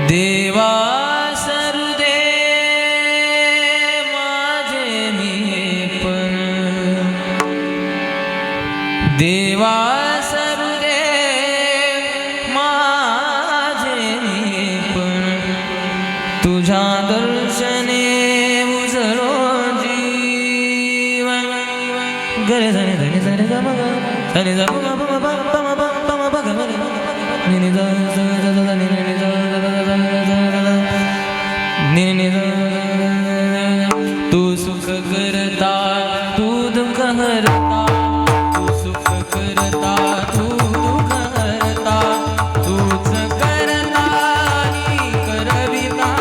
देवा सरुदे माझे मी पण, देवा सरुदे माझे मी पण, तुझ्या दर्शने उजळो जीवन. गरे धने धने धने ग मग धने ग मग प म प म प म प ग मग नि ज ज ज ज नि नि ज तू सुख करता तू दुःख हरता, तू सुख करता तू दुःख हरता, तूच करता आणि करविता,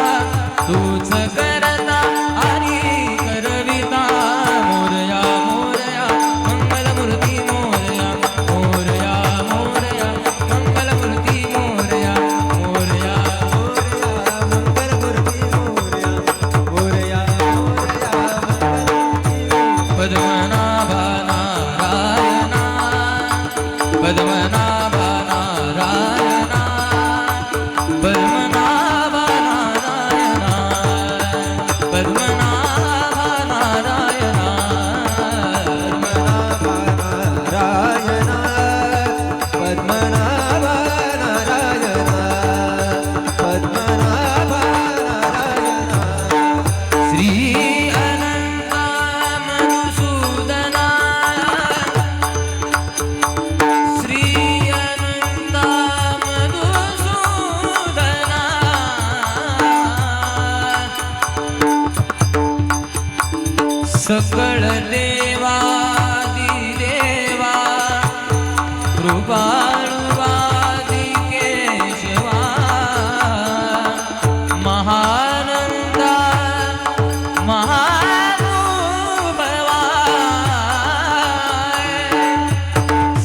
तूच करता आणि करविता. मोरया मोरया मंगलमूर्ती मोरया, मोरया मोरया मंगलमूर्ती मोरया, मोरया पद्मनाभा नारायणा, पद्मनाभा नारायणा, पद्मनाभा नारायणा, पद्मनाभा नारायणा, पद्मनाभा नारायणा, पद्मनाभा नारायणा. श्री सकळ देवादी देवा कृपाळुवादी केशवा, महानंदा महानुभवा,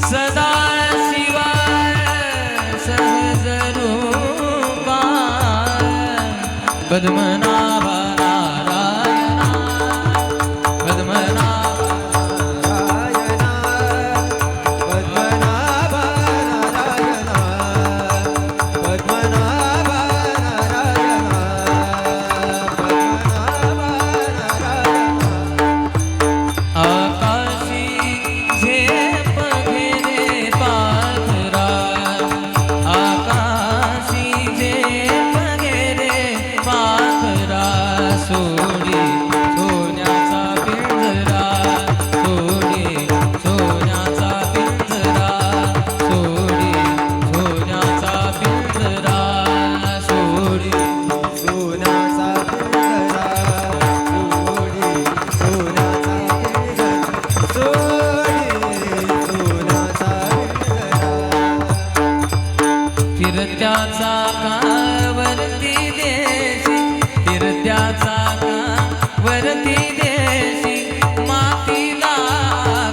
सदा शिवाय सहज रूपा. पद्मनाभा फिरत्याचा का वरती देशी, फिरत्याचा का वरती देशी, मातीला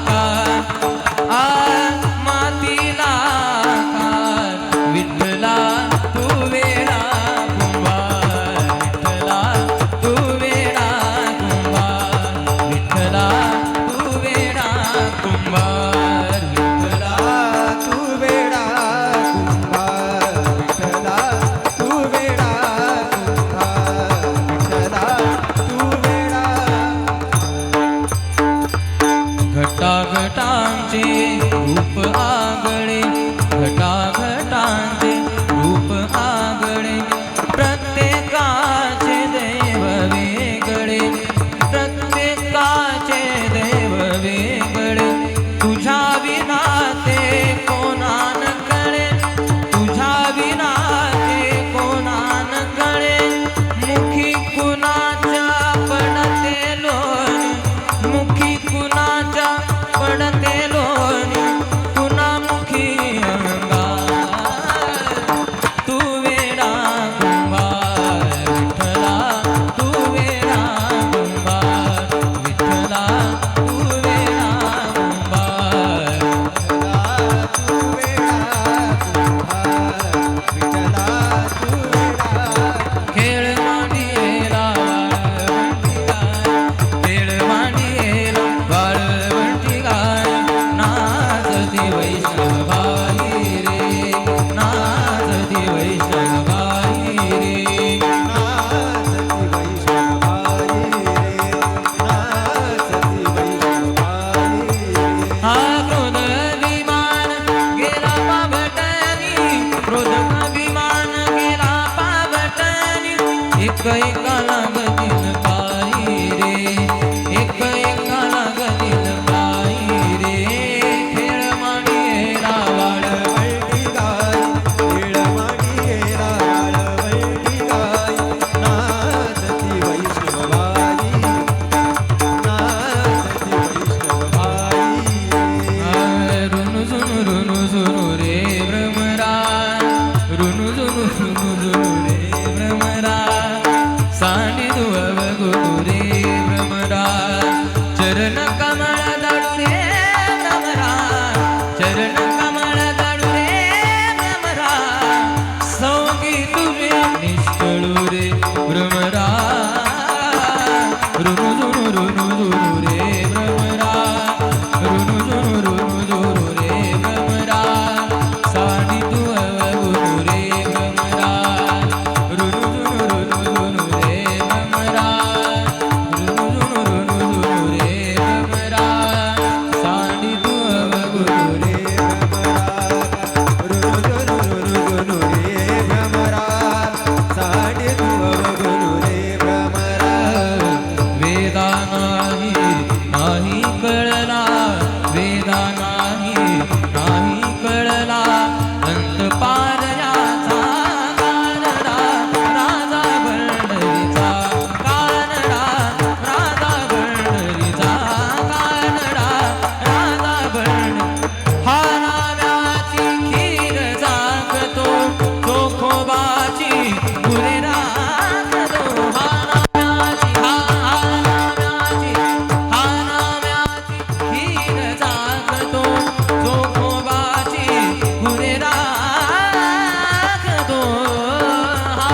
का मातीला का विठ्ठला तू वेडा कुंभार, विठ्ठला तू वेडा कुंभार, विठ्ठला तू वेडा कुंभार, विठ्ठला तू वेडा कुंभार, विठ्ठला तू वेडा एक एकाला गतीन पायी रे एक एकाला गतीन पायी रे खेळ मांडियेला वाळवंटी गाय खेळ मांडियेला वाळवंटी गाय नाचती वैष्णवबाई नाचती वैष्णवबाई रुनु झुनु रे भ्रमरा रुनु झुनु रे भ्रमरा सांडी दुअव गुरु रे भ्रमरा चरण कमळ दाडू रे भ्रमरा चरण कमळ दाडू रे भ्रमरा सौगी तुझे निष्ठळू रे भ्रमरा रुनु झुनु रे भ्रमरा रुनु झुनु रे भ्रमरा साडी दुअव गुरु रे भ्रमरा रुनु झुनु रे भ्रमरा रुनु झुनु रे भ्रमरा साडी दुअव गुरु रे वेदा नाही कळला वेदा नाही कळला अंत पार याचा कानडा राजा भंडरीचा कानडा राजा भंडरीचा कानडा राजा भंड हा नाव्याची खीर जागतो चोखोबाची गुरे राखतो हा नाव्याची खीर जागतो चोखोबाची गुरे राखतो हा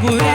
गुरे